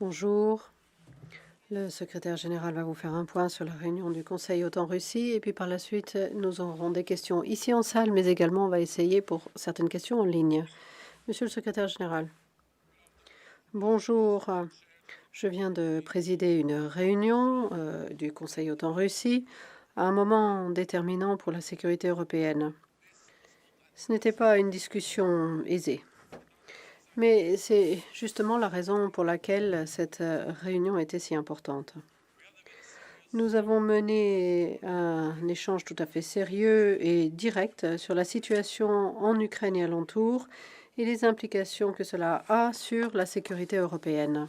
Bonjour. Le secrétaire général va vous faire un point sur la réunion du Conseil OTAN-Russie et puis par la suite, nous aurons des questions ici en salle, mais également on va essayer pour certaines questions en ligne. Monsieur le secrétaire général. Bonjour. Je viens de présider une réunion du Conseil OTAN-Russie à un moment déterminant pour la sécurité européenne. Ce n'était pas une discussion aisée. Mais c'est justement la raison pour laquelle cette réunion était si importante. Nous avons mené un échange tout à fait sérieux et direct sur la situation en Ukraine et alentour et les implications que cela a sur la sécurité européenne.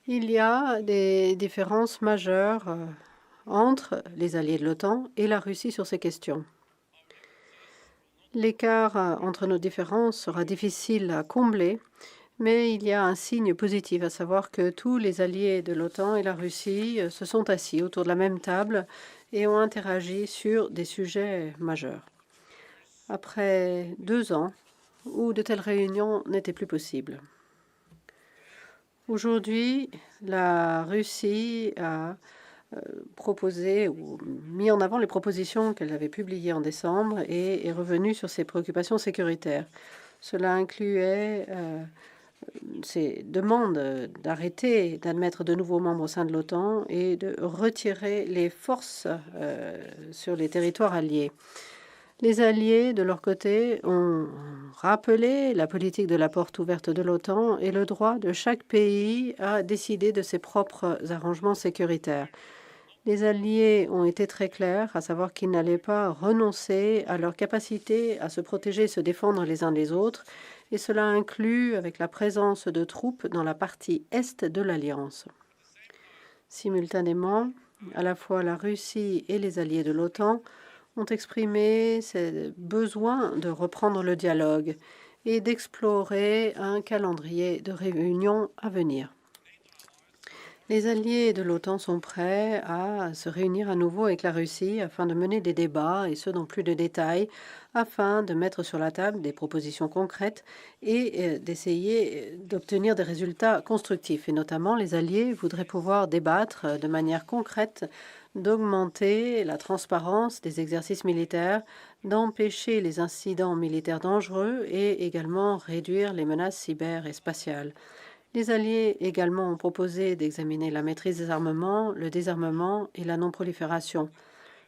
Il y a des différences majeures entre les alliés de l'OTAN et la Russie sur ces questions. L'écart entre nos différences sera difficile à combler, mais il y a un signe positif, à savoir que tous les alliés de l'OTAN et la Russie se sont assis autour de la même table et ont interagi sur des sujets majeurs. Après 2 ans où de telles réunions n'étaient plus possibles. Aujourd'hui, la Russie a proposé ou mis en avant les propositions qu'elle avait publiées en décembre et est revenue sur ses préoccupations sécuritaires. Cela incluait ces demandes d'arrêter d'admettre de nouveaux membres au sein de l'OTAN et de retirer les forces sur les territoires alliés. Les alliés, de leur côté, ont rappelé la politique de la porte ouverte de l'OTAN et le droit de chaque pays à décider de ses propres arrangements sécuritaires. Les alliés ont été très clairs, à savoir qu'ils n'allaient pas renoncer à leur capacité à se protéger et se défendre les uns des autres, et cela inclut avec la présence de troupes dans la partie est de l'Alliance. Simultanément, à la fois la Russie et les alliés de l'OTAN ont exprimé ce besoin de reprendre le dialogue et d'explorer un calendrier de réunions à venir. Les alliés de l'OTAN sont prêts à se réunir à nouveau avec la Russie afin de mener des débats, et ce dans plus de détails, afin de mettre sur la table des propositions concrètes et d'essayer d'obtenir des résultats constructifs. Et notamment, les alliés voudraient pouvoir débattre de manière concrète d'augmenter la transparence des exercices militaires, d'empêcher les incidents militaires dangereux et également réduire les menaces cyber et spatiales. Les alliés également ont proposé d'examiner la maîtrise des armements, le désarmement et la non-prolifération.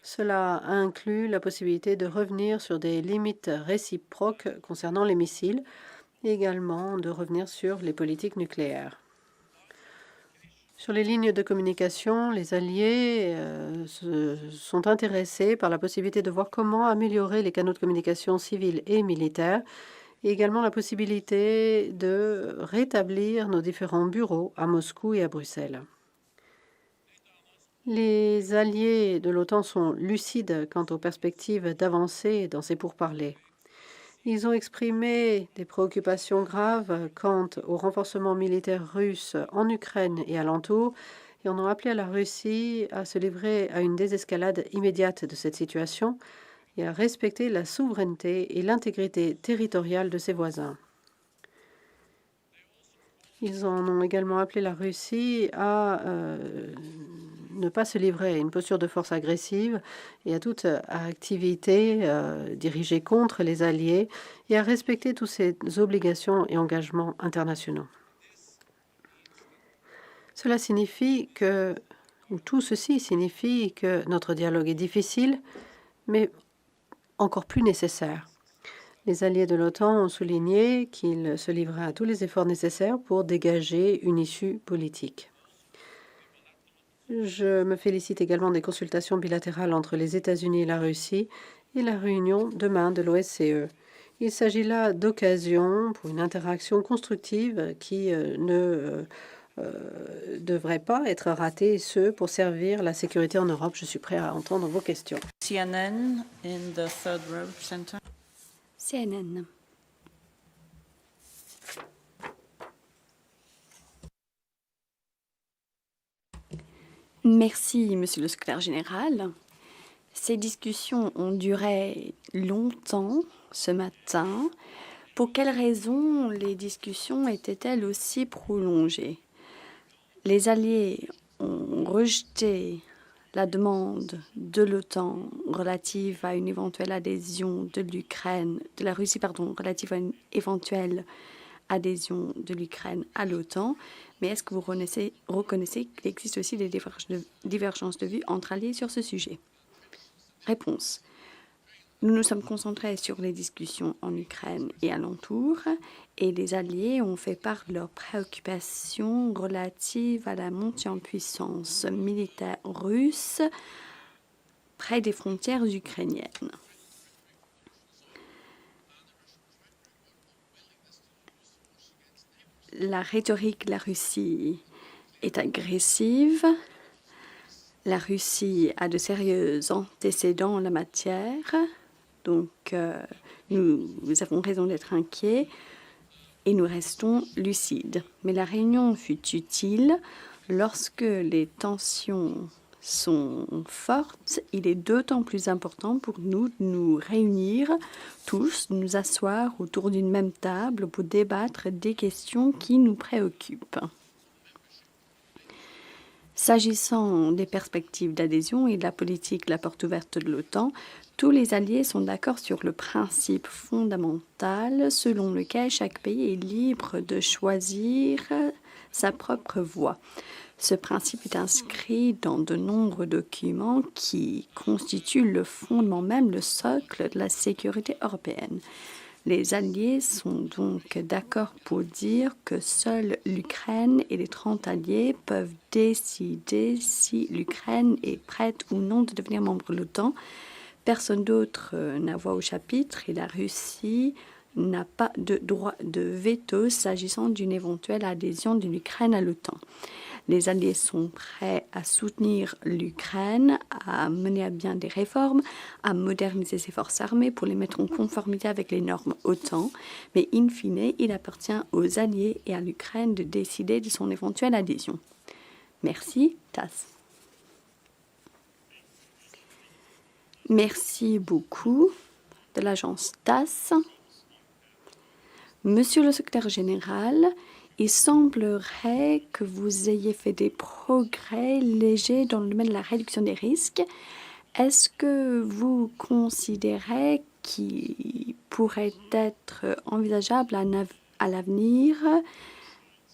Cela inclut la possibilité de revenir sur des limites réciproques concernant les missiles et également de revenir sur les politiques nucléaires. Sur les lignes de communication, les alliés se sont intéressés par la possibilité de voir comment améliorer les canaux de communication civils et militaires et également la possibilité de rétablir nos différents bureaux à Moscou et à Bruxelles. Les alliés de l'OTAN sont lucides quant aux perspectives d'avancer dans ces pourparlers. Ils ont exprimé des préoccupations graves quant au renforcement militaire russe en Ukraine et alentour et en ont appelé à la Russie à se livrer à une désescalade immédiate de cette situation et à respecter la souveraineté et l'intégrité territoriale de ses voisins. Ils en ont également appelé la Russie à ne pas se livrer à une posture de force agressive et à toute activité dirigée contre les alliés et à respecter toutes ses obligations et engagements internationaux. Cela signifie que, ou tout ceci signifie que notre dialogue est difficile, mais encore plus nécessaire. Les alliés de l'OTAN ont souligné qu'ils se livraient à tous les efforts nécessaires pour dégager une issue politique. Je me félicite également des consultations bilatérales entre les États-Unis et la Russie et la réunion demain de l'OSCE. Il s'agit là d'occasion pour une interaction constructive qui ne devrait pas être ratée, ce pour servir la sécurité en Europe. Je suis prêt à entendre vos questions. CNN in the third row center. CNN. Merci, Monsieur le Secrétaire général. Ces discussions ont duré longtemps ce matin Pour quelles raisons les discussions étaient-elles aussi prolongées? Les Alliés ont rejeté la demande de l'OTAN relative à une éventuelle adhésion de la Russie, relative à une éventuelle adhésion de l'Ukraine à l'OTAN. Mais est-ce que vous reconnaissez qu'il existe aussi des divergences de vues entre alliés sur ce sujet? Réponse. Nous nous sommes concentrés sur les discussions en Ukraine et alentour, et les Alliés ont fait part de leurs préoccupations relatives à la montée en puissance militaire russe près des frontières ukrainiennes. La rhétorique de la Russie est agressive. La Russie a de sérieux antécédents en la matière. Donc, nous avons raison d'être inquiets et nous restons lucides. Mais la réunion fut utile. Lorsque les tensions sont fortes, il est d'autant plus important pour nous de nous réunir tous, de nous asseoir autour d'une même table pour débattre des questions qui nous préoccupent. S'agissant des perspectives d'adhésion et de la politique de la porte ouverte de l'OTAN, tous les alliés sont d'accord sur le principe fondamental selon lequel chaque pays est libre de choisir sa propre voie. Ce principe est inscrit dans de nombreux documents qui constituent le fondement même, le socle de la sécurité européenne. Les Alliés sont donc d'accord pour dire que seule l'Ukraine et les 30 alliés peuvent décider si l'Ukraine est prête ou non de devenir membre de l'OTAN. Personne d'autre n'a voix au chapitre et la Russie n'a pas de droit de veto s'agissant d'une éventuelle adhésion de l'Ukraine à l'OTAN. Les Alliés sont prêts à soutenir l'Ukraine, à mener à bien des réformes, à moderniser ses forces armées pour les mettre en conformité avec les normes OTAN. Mais in fine, il appartient aux Alliés et à l'Ukraine de décider de son éventuelle adhésion. Merci, TASS. Merci beaucoup de l'agence TASS. Monsieur le secrétaire général, il semblerait que vous ayez fait des progrès légers dans le domaine de la réduction des risques. Est-ce que vous considérez qu'il pourrait être envisageable à l'avenir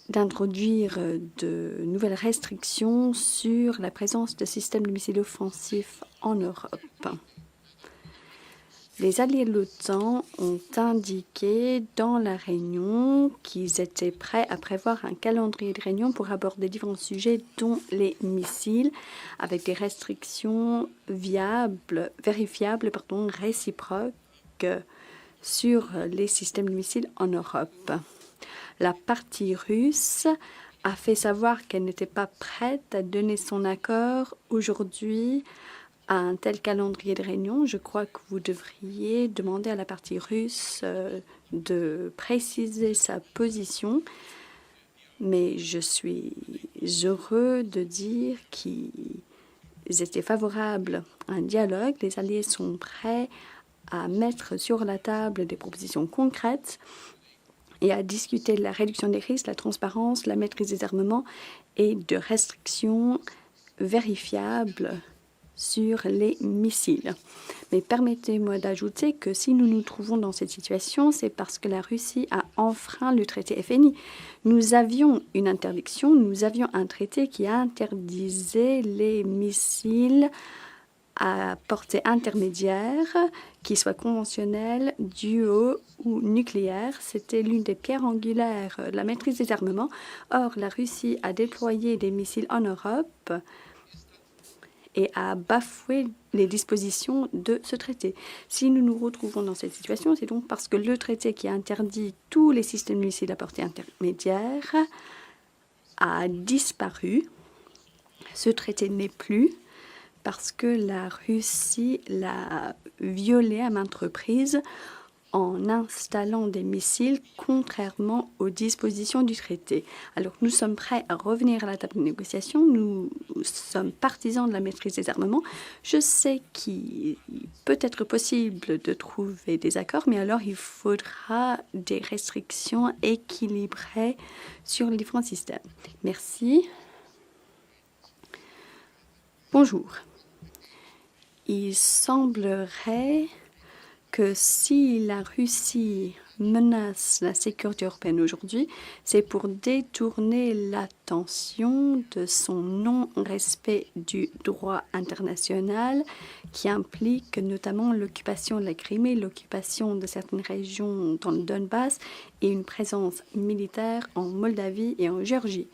d'introduire de nouvelles restrictions sur la présence de systèmes de missiles offensifs en Europe? Les alliés de l'OTAN ont indiqué dans la réunion qu'ils étaient prêts à prévoir un calendrier de réunion pour aborder différents sujets, dont les missiles, avec des restrictions vérifiables, réciproques sur les systèmes de missiles en Europe. La partie russe a fait savoir qu'elle n'était pas prête à donner son accord aujourd'hui à un tel calendrier de réunion. Je crois que vous devriez demander à la partie russe de préciser sa position. Mais je suis heureux de dire qu'ils étaient favorables à un dialogue. Les alliés sont prêts à mettre sur la table des propositions concrètes et à discuter de la réduction des risques, la transparence, la maîtrise des armements et de restrictions vérifiables sur les missiles. Mais permettez-moi d'ajouter que si nous nous trouvons dans cette situation, c'est parce que la Russie a enfreint le traité FNI. Nous avions une interdiction, nous avions un traité qui interdisait les missiles à portée intermédiaire, qu'ils soient conventionnels, duo ou nucléaires. C'était l'une des pierres angulaires de la maîtrise des armements. Or, la Russie a déployé des missiles en Europe et a bafoué les dispositions de ce traité. Si nous nous retrouvons dans cette situation, c'est donc parce que le traité qui interdit tous les systèmes de missiles à portée intermédiaire a disparu. Ce traité n'est plus parce que la Russie l'a violé à maintes reprises en installant des missiles contrairement aux dispositions du traité. Alors nous sommes prêts à revenir à la table de négociation, nous sommes partisans de la maîtrise des armements. Je sais qu'il peut être possible de trouver des accords, mais alors il faudra des restrictions équilibrées sur les différents systèmes. Merci. Bonjour. Il semblerait que si la Russie menace la sécurité européenne aujourd'hui, c'est pour détourner l'attention de son non-respect du droit international qui implique notamment l'occupation de la Crimée, l'occupation de certaines régions dans le Donbass et une présence militaire en Moldavie et en Géorgie.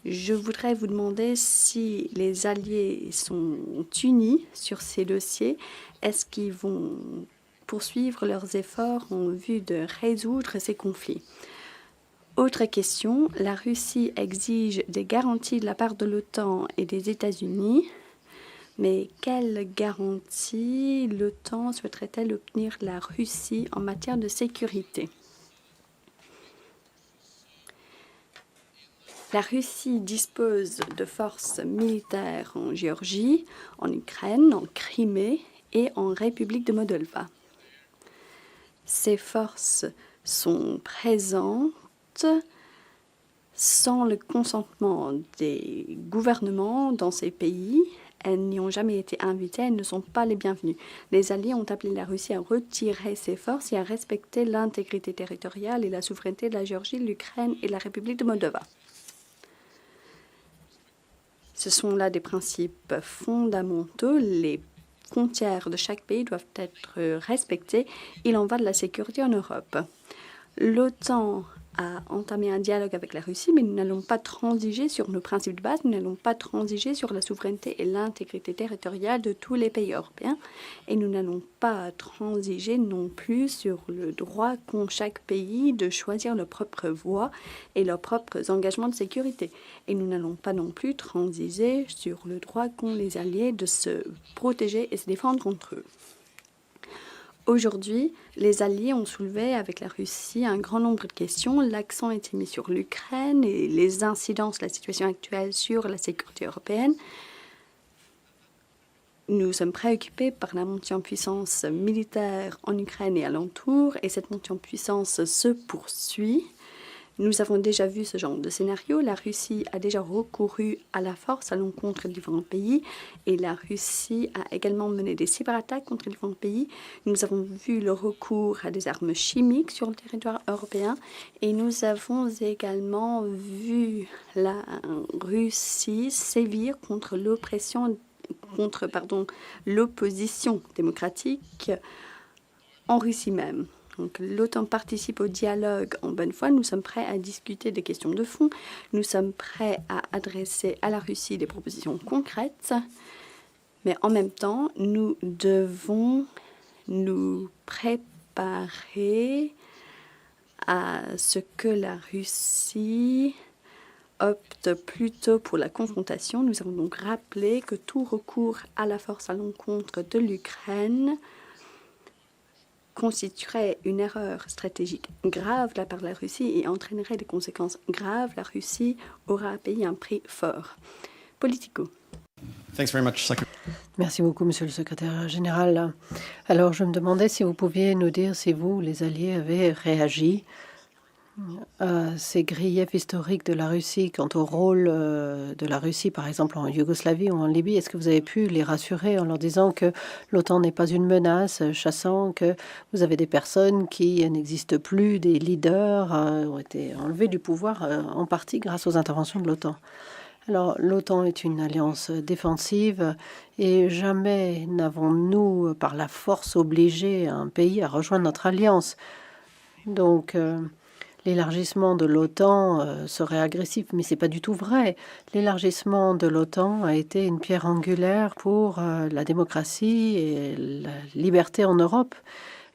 Je voudrais vous demander si les alliés sont unis sur ces dossiers. Est-ce qu'ils vont poursuivre leurs efforts en vue de résoudre ces conflits? Autre question, la Russie exige des garanties de la part de l'OTAN et des États-Unis, mais quelles garanties l'OTAN souhaiterait-elle obtenir de la Russie en matière de sécurité? La Russie dispose de forces militaires en Géorgie, en Ukraine, en Crimée et en République de Moldova. Ces forces sont présentes sans le consentement des gouvernements dans ces pays. Elles n'y ont jamais été invitées, elles ne sont pas les bienvenues. Les Alliés ont appelé la Russie à retirer ses forces et à respecter l'intégrité territoriale et la souveraineté de la Géorgie, de l'Ukraine et de la République de Moldova. Ce sont là des principes fondamentaux. Les frontières de chaque pays doivent être respectées. Il en va de la sécurité en Europe. L'OTAN a entamé un dialogue avec la Russie, mais nous n'allons pas transiger sur nos principes de base, nous n'allons pas transiger sur la souveraineté et l'intégrité territoriale de tous les pays européens, et nous n'allons pas transiger non plus sur le droit qu'ont chaque pays de choisir leur propre voie et leurs propres engagements de sécurité. Et nous n'allons pas non plus transiger sur le droit qu'ont les alliés de se protéger et se défendre contre eux. Aujourd'hui, les Alliés ont soulevé avec la Russie un grand nombre de questions. L'accent a été mis sur l'Ukraine et les incidences de la situation actuelle sur la sécurité européenne. Nous sommes préoccupés par la montée en puissance militaire en Ukraine et alentour, et cette montée en puissance se poursuit. Nous avons déjà vu ce genre de scénario. La Russie a déjà recouru à la force à l'encontre de différents pays et la Russie a également mené des cyberattaques contre différents pays. Nous avons vu le recours à des armes chimiques sur le territoire européen et nous avons également vu la Russie sévir contre l'opposition démocratique en Russie même. Donc, l'OTAN participe au dialogue en bonne foi. Nous sommes prêts à discuter des questions de fond. Nous sommes prêts à adresser à la Russie des propositions concrètes. Mais en même temps, nous devons nous préparer à ce que la Russie opte plutôt pour la confrontation. Nous avons donc rappelé que tout recours à la force à l'encontre de l'Ukraine constituerait une erreur stratégique grave de la part de la Russie et entraînerait des conséquences graves. La Russie aura à payer un prix fort. Politico. Merci beaucoup, Monsieur le Secrétaire général. Alors, je me demandais si vous pouviez nous dire si vous, les Alliés, avez réagi à ces griefs historiques de la Russie quant au rôle de la Russie, par exemple en Yougoslavie ou en Libye. Est-ce que vous avez pu les rassurer en leur disant que l'OTAN n'est pas une menace, chassant que vous avez des personnes qui n'existent plus, des leaders ont été enlevés du pouvoir en partie grâce aux interventions de l'OTAN? Alors, l'OTAN est une alliance défensive et jamais n'avons-nous, par la force, obligé un pays à rejoindre notre alliance. Donc, l'élargissement de l'OTAN serait agressif, mais c'est pas du tout vrai. L'élargissement de l'OTAN a été une pierre angulaire pour la démocratie et la liberté en Europe,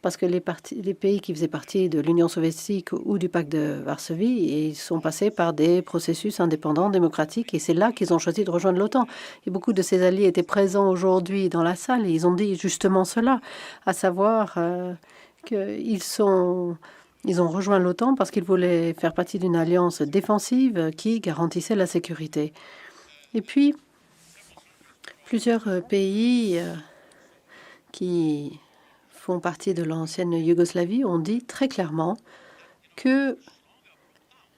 parce que les pays qui faisaient partie de l'Union soviétique ou du pacte de Varsovie, ils sont passés par des processus indépendants, démocratiques, et c'est là qu'ils ont choisi de rejoindre l'OTAN. Et beaucoup de ces alliés étaient présents aujourd'hui dans la salle, et ils ont dit justement cela, à savoir qu'ils ont rejoint l'OTAN parce qu'ils voulaient faire partie d'une alliance défensive qui garantissait la sécurité. Et puis, plusieurs pays qui font partie de l'ancienne Yougoslavie ont dit très clairement que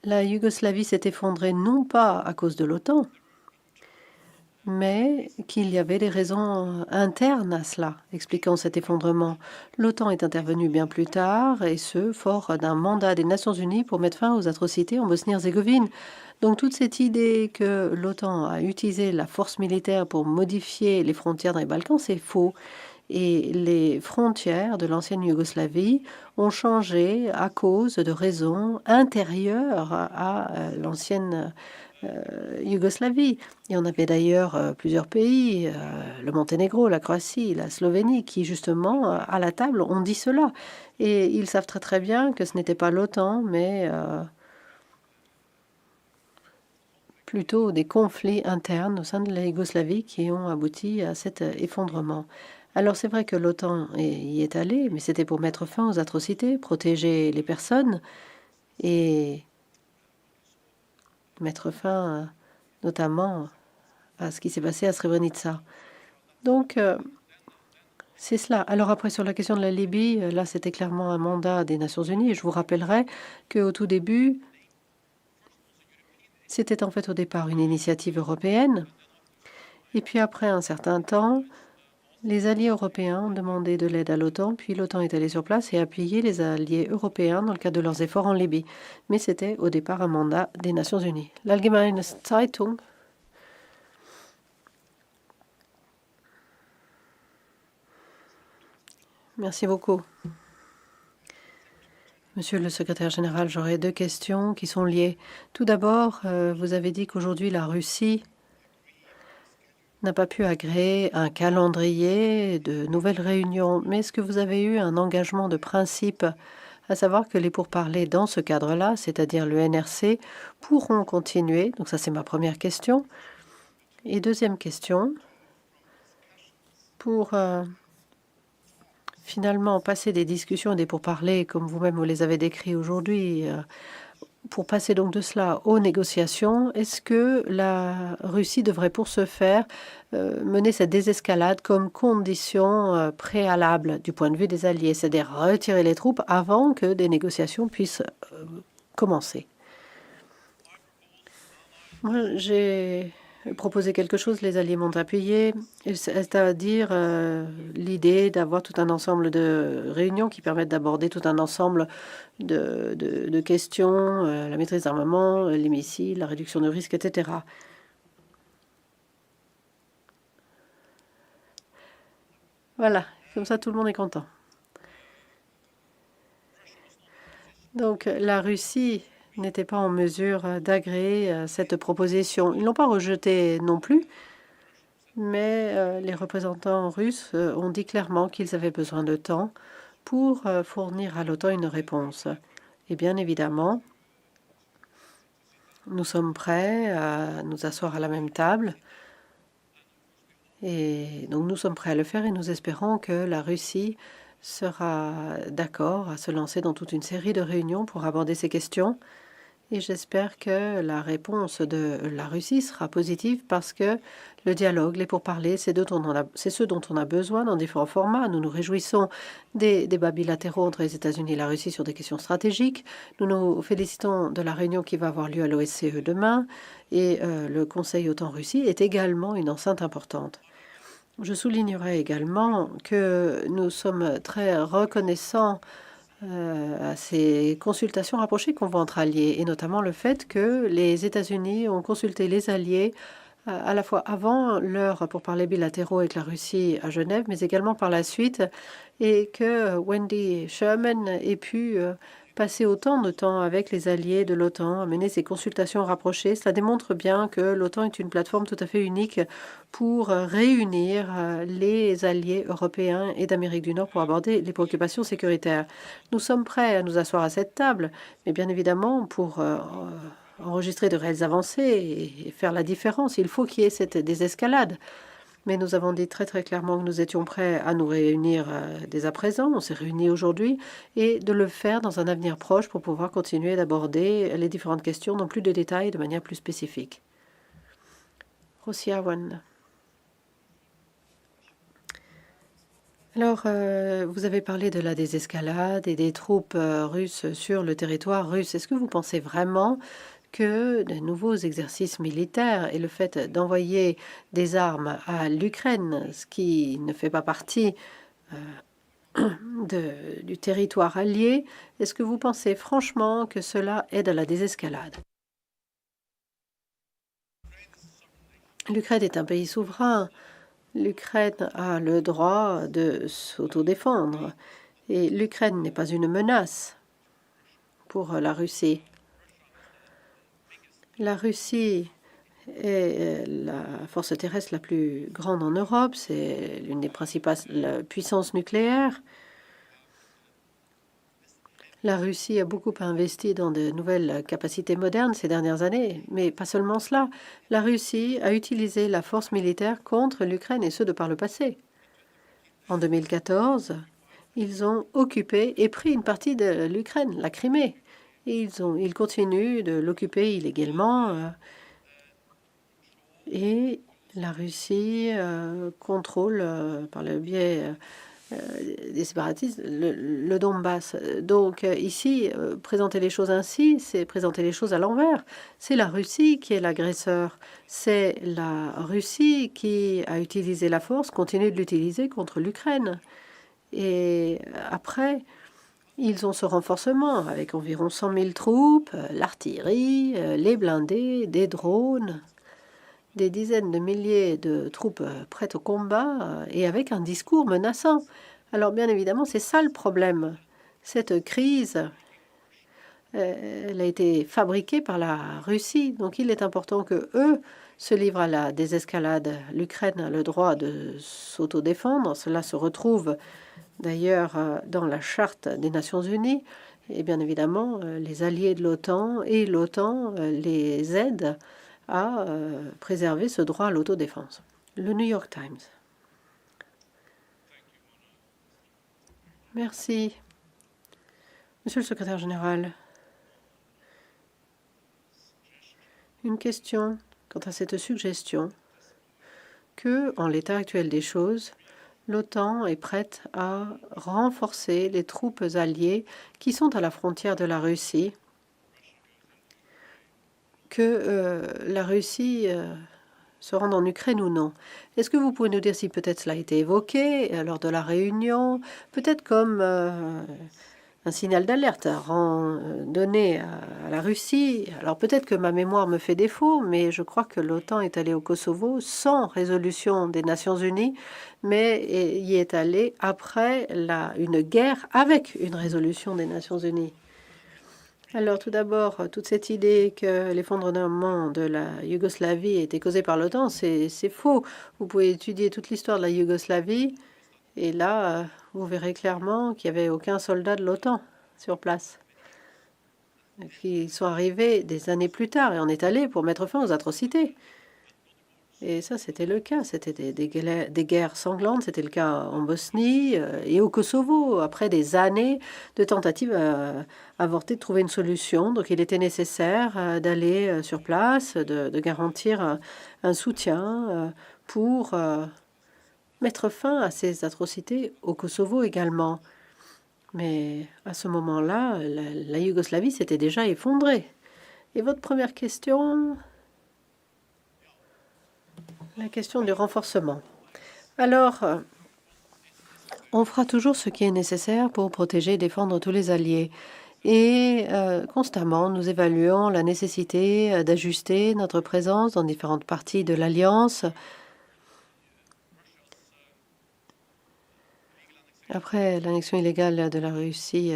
la Yougoslavie s'est effondrée non pas à cause de l'OTAN, mais qu'il y avait des raisons internes à cela, expliquant cet effondrement. L'OTAN est intervenue bien plus tard, et ce, fort d'un mandat des Nations Unies pour mettre fin aux atrocités en Bosnie-Herzégovine. Donc toute cette idée que l'OTAN a utilisé la force militaire pour modifier les frontières dans les Balkans, c'est faux. Et les frontières de l'ancienne Yougoslavie ont changé à cause de raisons intérieures à l'ancienne Yougoslavie. Et on avait d'ailleurs plusieurs pays, le Monténégro, la Croatie, la Slovénie, qui justement, à la table, ont dit cela. Et ils savent très très bien que ce n'était pas l'OTAN, mais plutôt des conflits internes au sein de la Yougoslavie qui ont abouti à cet effondrement. Alors c'est vrai que l'OTAN y est allée, mais c'était pour mettre fin aux atrocités, protéger les personnes et mettre fin notamment à ce qui s'est passé à Srebrenica. Donc c'est cela. Alors après sur la question de la Libye, là c'était clairement un mandat des Nations Unies. Et je vous rappellerai qu'au tout début, c'était en fait au départ une initiative européenne. Et puis après un certain temps, les alliés européens ont demandé de l'aide à l'OTAN, puis l'OTAN est allé sur place et a appuyé les alliés européens dans le cadre de leurs efforts en Libye. Mais c'était au départ un mandat des Nations Unies. L'Allgemeine Zeitung. Merci beaucoup. Monsieur le secrétaire général, j'aurais deux questions qui sont liées. Tout d'abord, vous avez dit qu'aujourd'hui la Russie n'a pas pu agréer un calendrier de nouvelles réunions. Mais est-ce que vous avez eu un engagement de principe, à savoir que les pourparlers dans ce cadre-là, c'est-à-dire le NRC, pourront continuer? Donc ça, c'est ma première question. Et deuxième question, pour finalement passer des discussions et des pourparlers, comme vous-même vous les avez décrits aujourd'hui, pour passer donc de cela aux négociations, est-ce que la Russie devrait pour ce faire mener cette désescalade comme condition préalable du point de vue des alliés, c'est-à-dire retirer les troupes avant que des négociations puissent commencer? Moi, j'ai proposé quelque chose, les alliés m'ont appuyé, c'est-à-dire l'idée d'avoir tout un ensemble de réunions qui permettent d'aborder tout un ensemble de questions, la maîtrise d'armement, les missiles, la réduction de risques, etc. Voilà, comme ça tout le monde est content. Donc la Russie n'était pas en mesure d'agréer cette proposition. Ils n'ont pas rejeté non plus, mais les représentants russes ont dit clairement qu'ils avaient besoin de temps pour fournir à l'OTAN une réponse. Et bien évidemment, nous sommes prêts à nous asseoir à la même table. Et donc nous sommes prêts à le faire et nous espérons que la Russie sera d'accord à se lancer dans toute une série de réunions pour aborder ces questions. Et j'espère que la réponse de la Russie sera positive parce que le dialogue, les pourparlers, c'est ce dont on a besoin dans différents formats. Nous nous réjouissons des débats bilatéraux entre les États-Unis et la Russie sur des questions stratégiques. Nous nous félicitons de la réunion qui va avoir lieu à l'OSCE demain. Et le Conseil OTAN-Russie est également une enceinte importante. Je soulignerai également que nous sommes très reconnaissants à ces consultations rapprochées qu'on voit entre alliés, et notamment le fait que les États-Unis ont consulté les alliés à la fois avant leur pourparlers bilatéraux avec la Russie à Genève, mais également par la suite, et que Wendy Sherman ait pu passer autant de temps avec les alliés de l'OTAN, à mener ces consultations rapprochées. Cela démontre bien que l'OTAN est une plateforme tout à fait unique pour réunir les alliés européens et d'Amérique du Nord pour aborder les préoccupations sécuritaires. Nous sommes prêts à nous asseoir à cette table, mais bien évidemment, pour enregistrer de réelles avancées et faire la différence, il faut qu'il y ait cette désescalade. Mais nous avons dit très très clairement que nous étions prêts à nous réunir dès à présent. On s'est réunis aujourd'hui et de le faire dans un avenir proche pour pouvoir continuer d'aborder les différentes questions dans plus de détails, de manière plus spécifique. Rosie Awan. Alors, vous avez parlé de la désescalade et des troupes russes sur le territoire russe. Est-ce que vous pensez vraiment que de nouveaux exercices militaires et le fait d'envoyer des armes à l'Ukraine, ce qui ne fait pas partie du territoire allié, est-ce que vous pensez franchement que cela aide à la désescalade? L'Ukraine est un pays souverain. L'Ukraine a le droit de s'autodéfendre et l'Ukraine n'est pas une menace pour la Russie. La Russie est la force terrestre la plus grande en Europe. C'est l'une des principales puissances nucléaires. La Russie a beaucoup investi dans de nouvelles capacités modernes ces dernières années, mais pas seulement cela. La Russie a utilisé la force militaire contre l'Ukraine, et ce de par le passé. En 2014, ils ont occupé et pris une partie de l'Ukraine, la Crimée. Et ils continuent de l'occuper illégalement. Et la Russie contrôle, par le biais des séparatistes, le Donbass. Donc ici, présenter les choses ainsi, c'est présenter les choses à l'envers. C'est la Russie qui est l'agresseur. C'est la Russie qui a utilisé la force, continue de l'utiliser contre l'Ukraine. Et après, ils ont ce renforcement avec environ 100 000 troupes, l'artillerie, les blindés, des drones, des dizaines de milliers de troupes prêtes au combat et avec un discours menaçant. Alors bien évidemment, c'est ça le problème. Cette crise, elle a été fabriquée par la Russie. Donc il est important que eux se livrent à la désescalade. L'Ukraine a le droit de s'autodéfendre. Cela se retrouve d'ailleurs dans la charte des Nations Unies. Et bien évidemment, les alliés de l'OTAN et l'OTAN les aident à préserver ce droit à l'autodéfense. Le New York Times. Merci. Monsieur le secrétaire général, une question quant à cette suggestion que, en l'état actuel des choses, l'OTAN est prête à renforcer les troupes alliées qui sont à la frontière de la Russie, que la Russie se rende en Ukraine ou non. Est-ce que vous pouvez nous dire si peut-être cela a été évoqué lors de la réunion, peut-être comme un signal d'alerte donné à la Russie? Alors peut-être que ma mémoire me fait défaut, mais je crois que l'OTAN est allé au Kosovo sans résolution des Nations Unies, mais y est allé après une guerre avec une résolution des Nations Unies. Alors tout d'abord, toute cette idée que l'effondrement de la Yougoslavie était causé par l'OTAN, c'est faux. Vous pouvez étudier toute l'histoire de la Yougoslavie et là, vous verrez clairement qu'il n'y avait aucun soldat de l'OTAN sur place. Ils sont arrivés des années plus tard et on est allé pour mettre fin aux atrocités. Et ça, c'était le cas. C'était des guerres sanglantes. C'était le cas en Bosnie et au Kosovo, après des années de tentatives avortées de trouver une solution. Donc, il était nécessaire d'aller sur place, de garantir un soutien pour mettre fin à ces atrocités au Kosovo également. Mais à ce moment-là, la Yougoslavie s'était déjà effondrée. Et votre première question? La question du renforcement. Alors, on fera toujours ce qui est nécessaire pour protéger et défendre tous les alliés. Et constamment, nous évaluons la nécessité d'ajuster notre présence dans différentes parties de l'Alliance. Après l'annexion illégale de la Russie,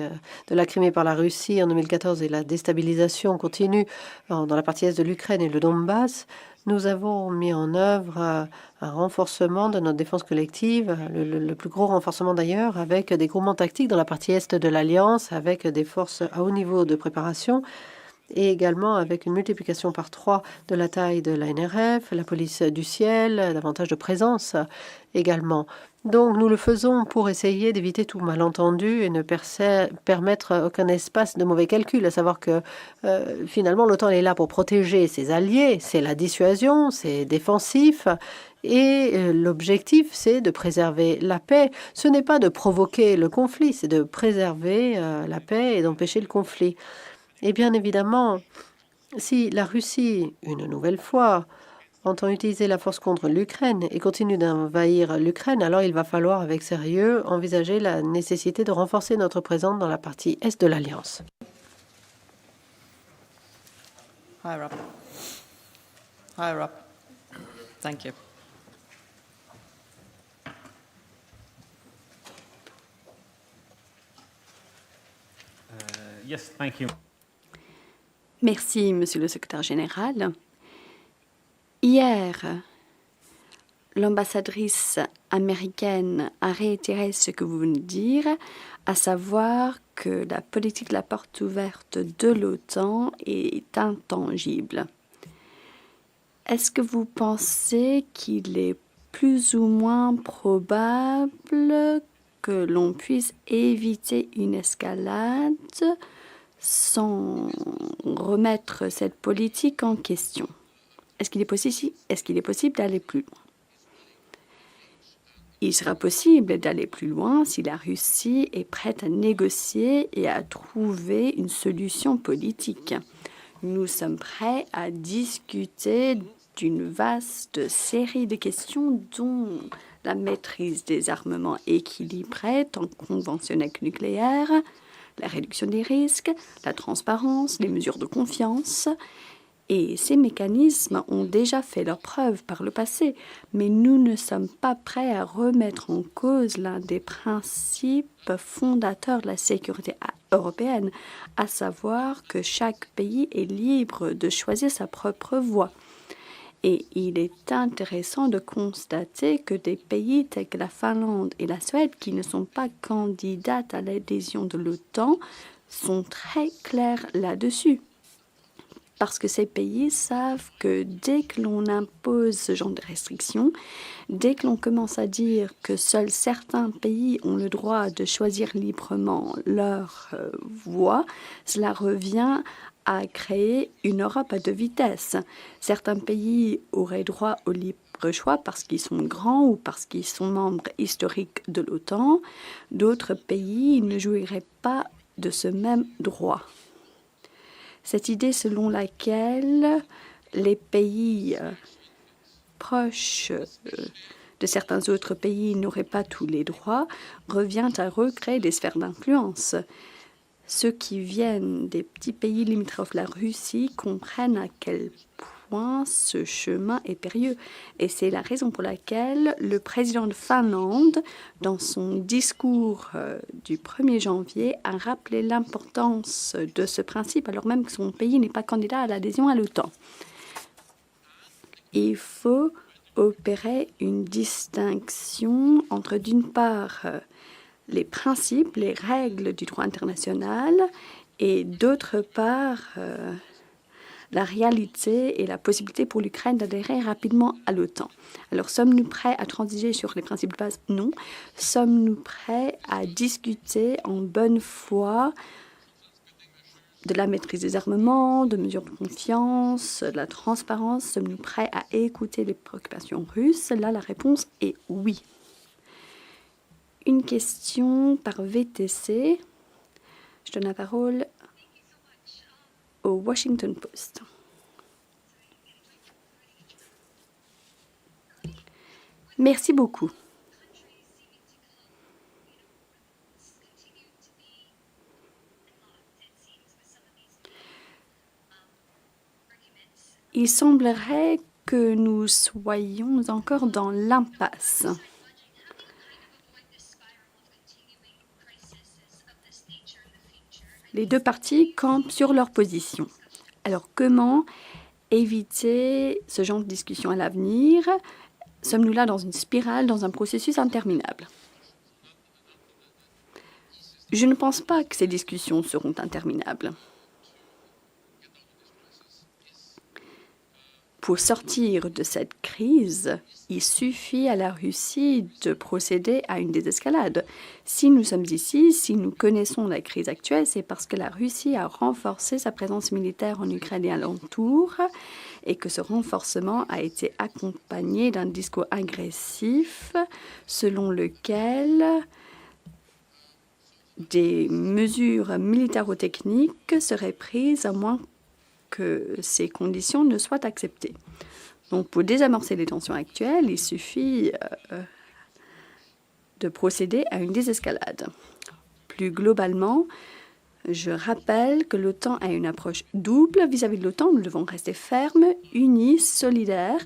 de la Crimée par la Russie en 2014 et la déstabilisation continue dans la partie est de l'Ukraine et le Donbass, nous avons mis en œuvre un renforcement de notre défense collective, le plus gros renforcement d'ailleurs, avec des groupements tactiques dans la partie est de l'Alliance, avec des forces à haut niveau de préparation et également avec une multiplication par 3 de la taille de l'ANRF, la police du ciel, davantage de présence également. Donc nous le faisons pour essayer d'éviter tout malentendu et ne permettre aucun espace de mauvais calcul, à savoir que finalement l'OTAN est là pour protéger ses alliés, c'est la dissuasion, c'est défensif. Et l'objectif, c'est de préserver la paix. Ce n'est pas de provoquer le conflit, c'est de préserver la paix et d'empêcher le conflit. Et bien évidemment, si la Russie, une nouvelle fois, entend utiliser la force contre l'Ukraine et continue d'envahir l'Ukraine, alors il va falloir avec sérieux envisager la nécessité de renforcer notre présence dans la partie est de l'Alliance. Higher up. Higher up. Thank you. Yes, thank you. Merci, Monsieur le Secrétaire général. Hier, l'ambassadrice américaine a réitéré ce que vous venez de dire, à savoir que la politique de la porte ouverte de l'OTAN est intangible. Est-ce que vous pensez qu'il est plus ou moins probable que l'on puisse éviter une escalade sans remettre cette politique en question? Est-ce qu'il est possible d'aller plus loin? Il sera possible d'aller plus loin si la Russie est prête à négocier et à trouver une solution politique. Nous sommes prêts à discuter d'une vaste série de questions dont la maîtrise des armements équilibrés, tant conventionnels que nucléaires, la réduction des risques, la transparence, les mesures de confiance. Et ces mécanismes ont déjà fait leurs preuves par le passé, mais nous ne sommes pas prêts à remettre en cause l'un des principes fondateurs de la sécurité européenne, à savoir que chaque pays est libre de choisir sa propre voie. Et il est intéressant de constater que des pays tels que la Finlande et la Suède, qui ne sont pas candidates à l'adhésion de l'OTAN, sont très clairs là-dessus. Parce que ces pays savent que dès que l'on impose ce genre de restrictions, dès que l'on commence à dire que seuls certains pays ont le droit de choisir librement leur voie, cela revient à créer une Europe à deux vitesses. Certains pays auraient droit au libre choix parce qu'ils sont grands ou parce qu'ils sont membres historiques de l'OTAN. D'autres pays ne jouiraient pas de ce même droit. Cette idée selon laquelle les pays proches de certains autres pays n'auraient pas tous les droits revient à recréer des sphères d'influence. Ceux qui viennent des petits pays limitrophes de la Russie comprennent à quel point ce chemin est périlleux. Et c'est la raison pour laquelle le président de Finlande, dans son discours du 1er janvier, a rappelé l'importance de ce principe, alors même que son pays n'est pas candidat à l'adhésion à l'OTAN. Il faut opérer une distinction entre, d'une part, les principes, les règles du droit international et, d'autre part, la réalité et la possibilité pour l'Ukraine d'adhérer rapidement à l'OTAN. Alors, sommes-nous prêts à transiger sur les principes de base? Non. Sommes-nous prêts à discuter en bonne foi de la maîtrise des armements, de mesures de confiance, de la transparence? Sommes-nous prêts à écouter les préoccupations russes? Là, la réponse est oui. Une question par VTC. Je donne la parole au Washington Post. Merci beaucoup. Il semblerait que nous soyons encore dans l'impasse. Les deux parties campent sur leur position. Alors, comment éviter ce genre de discussion à l'avenir? Sommes-nous là dans une spirale, dans un processus interminable? Je ne pense pas que ces discussions seront interminables. Pour sortir de cette crise, il suffit à la Russie de procéder à une désescalade. Si nous sommes ici, si nous connaissons la crise actuelle, c'est parce que la Russie a renforcé sa présence militaire en Ukraine et alentour, et que ce renforcement a été accompagné d'un discours agressif selon lequel des mesures militaro-techniques seraient prises à moins que ces conditions ne soient acceptées. Donc, pour désamorcer les tensions actuelles, il suffit de procéder à une désescalade. Plus globalement, je rappelle que l'OTAN a une approche double vis-à-vis de l'OTAN. Nous devons rester fermes, unis, solidaires,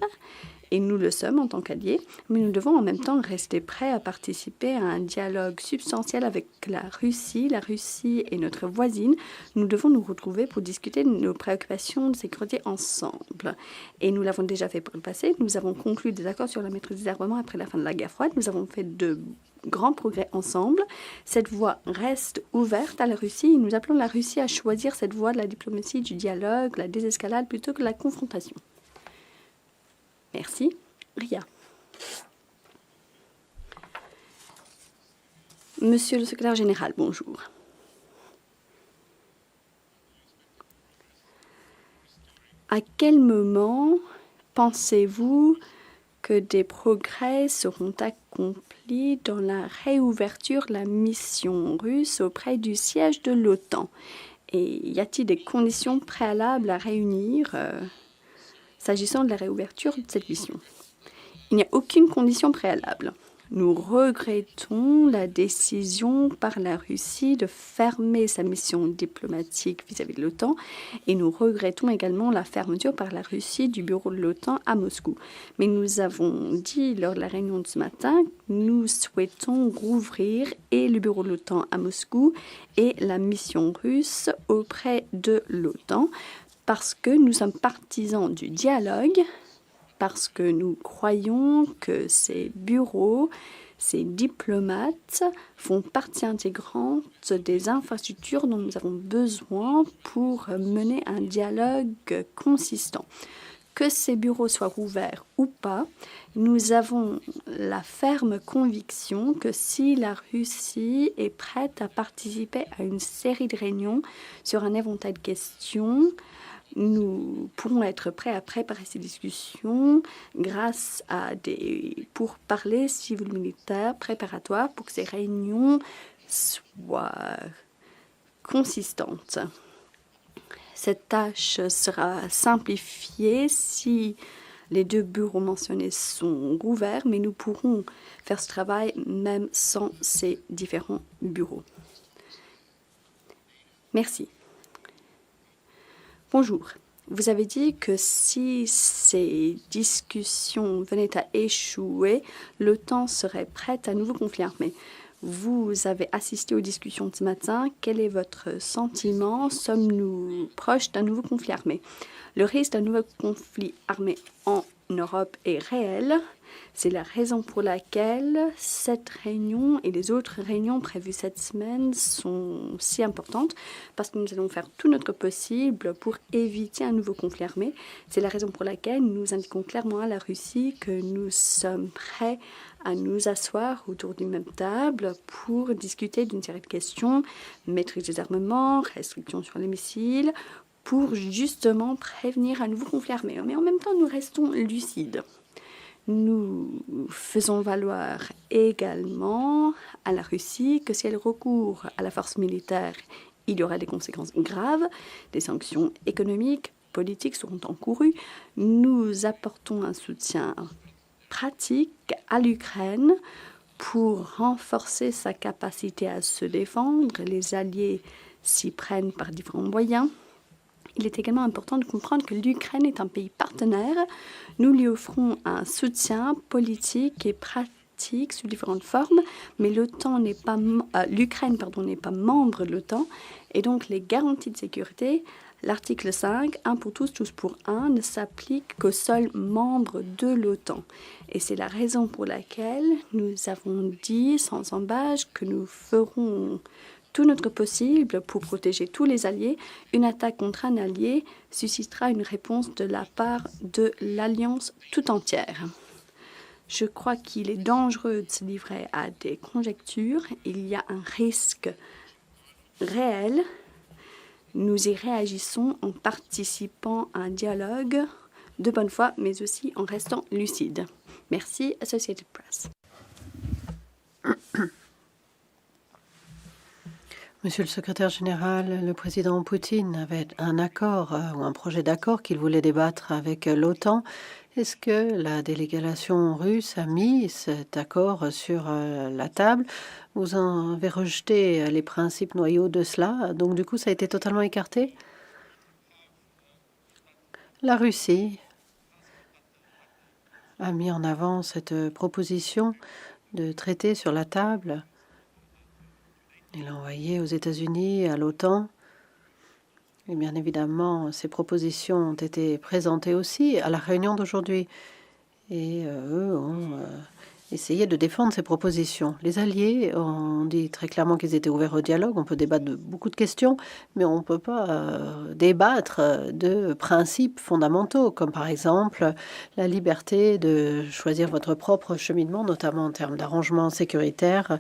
et nous le sommes en tant qu'alliés, mais nous devons en même temps rester prêts à participer à un dialogue substantiel avec la Russie. La Russie est notre voisine. Nous devons nous retrouver pour discuter de nos préoccupations de sécurité ensemble. Et nous l'avons déjà fait pour le passé. Nous avons conclu des accords sur la maîtrise des armements après la fin de la guerre froide. Nous avons fait de grands progrès ensemble. Cette voie reste ouverte à la Russie et nous appelons la Russie à choisir cette voie de la diplomatie, du dialogue, la désescalade plutôt que la confrontation. Merci. Ria. Monsieur le secrétaire général, bonjour. À quel moment pensez-vous que des progrès seront accomplis dans la réouverture de la mission russe auprès du siège de l'OTAN? Et y a-t-il des conditions préalables à réunir s'agissant de la réouverture de cette mission? Il n'y a aucune condition préalable. Nous regrettons la décision par la Russie de fermer sa mission diplomatique vis-à-vis de l'OTAN et nous regrettons également la fermeture par la Russie du bureau de l'OTAN à Moscou. Mais nous avons dit lors de la réunion de ce matin que nous souhaitons rouvrir et le bureau de l'OTAN à Moscou et la mission russe auprès de l'OTAN parce que nous sommes partisans du dialogue, parce que nous croyons que ces bureaux, ces diplomates font partie intégrante des infrastructures dont nous avons besoin pour mener un dialogue consistant. Que ces bureaux soient ouverts ou pas, nous avons la ferme conviction que si la Russie est prête à participer à une série de réunions sur un éventail de questions, nous pourrons être prêts à préparer ces discussions grâce à des pourparlers civils-militaires préparatoires pour que ces réunions soient consistantes. Cette tâche sera simplifiée si les deux bureaux mentionnés sont rouverts, mais nous pourrons faire ce travail même sans ces différents bureaux. Merci. Bonjour. Vous avez dit que si ces discussions venaient à échouer, l'OTAN serait prête à un nouveau conflit armé. Vous avez assisté aux discussions de ce matin. Quel est votre sentiment? Sommes-nous proches d'un nouveau conflit armé? Le risque d'un nouveau conflit armé en Europe est réel. C'est la raison pour laquelle cette réunion et les autres réunions prévues cette semaine sont si importantes, parce que nous allons faire tout notre possible pour éviter un nouveau conflit armé. C'est la raison pour laquelle nous indiquons clairement à la Russie que nous sommes prêts à nous asseoir autour d'une même table pour discuter d'une série de questions, maîtrise des armements, restrictions sur les missiles, pour justement prévenir un nouveau conflit armé. Mais en même temps, nous restons lucides. Nous faisons valoir également à la Russie que si elle recourt à la force militaire, il y aura des conséquences graves, des sanctions économiques, politiques seront encourues. Nous apportons un soutien pratique à l'Ukraine pour renforcer sa capacité à se défendre. Les alliés s'y prennent par différents moyens. Il est également important de comprendre que l'Ukraine est un pays partenaire. Nous lui offrons un soutien politique et pratique sous différentes formes, mais l'Ukraine n'est pas membre de l'OTAN, et donc les garanties de sécurité, l'article 5, un pour tous, tous pour un, ne s'applique qu'aux seuls membres de l'OTAN. Et c'est la raison pour laquelle nous avons dit sans embâche que nous ferons tout notre possible pour protéger tous les alliés. Une attaque contre un allié suscitera une réponse de la part de l'Alliance tout entière. Je crois qu'il est dangereux de se livrer à des conjectures. Il y a un risque réel. Nous y réagissons en participant à un dialogue de bonne foi, mais aussi en restant lucide. Merci, Associated Press. Monsieur le secrétaire général, le président Poutine avait un accord ou un projet d'accord qu'il voulait débattre avec l'OTAN. Est-ce que la délégation russe a mis cet accord sur la table? Vous en avez rejeté les principes noyaux de cela, donc du coup ça a été totalement écarté? La Russie a mis en avant cette proposition de traité sur la table. Il l'a envoyé aux États-Unis, à l'OTAN. Et bien évidemment, ces propositions ont été présentées aussi à la réunion d'aujourd'hui. Et eux ont essayé de défendre ces propositions. Les alliés ont dit très clairement qu'ils étaient ouverts au dialogue. On peut débattre de beaucoup de questions, mais on ne peut pas débattre de principes fondamentaux, comme par exemple la liberté de choisir votre propre cheminement, notamment en termes d'arrangements sécuritaires,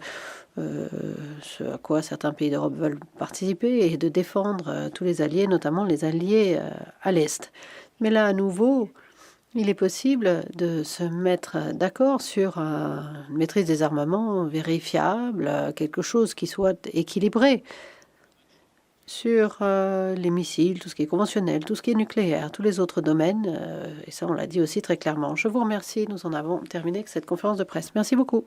ce à quoi certains pays d'Europe veulent participer, et de défendre tous les alliés, notamment les alliés à l'Est. Mais là, à nouveau, il est possible de se mettre d'accord sur une maîtrise des armements vérifiable, quelque chose qui soit équilibré sur les missiles, tout ce qui est conventionnel, tout ce qui est nucléaire, tous les autres domaines. Et ça, on l'a dit aussi très clairement. Je vous remercie. Nous en avons terminé avec cette conférence de presse. Merci beaucoup.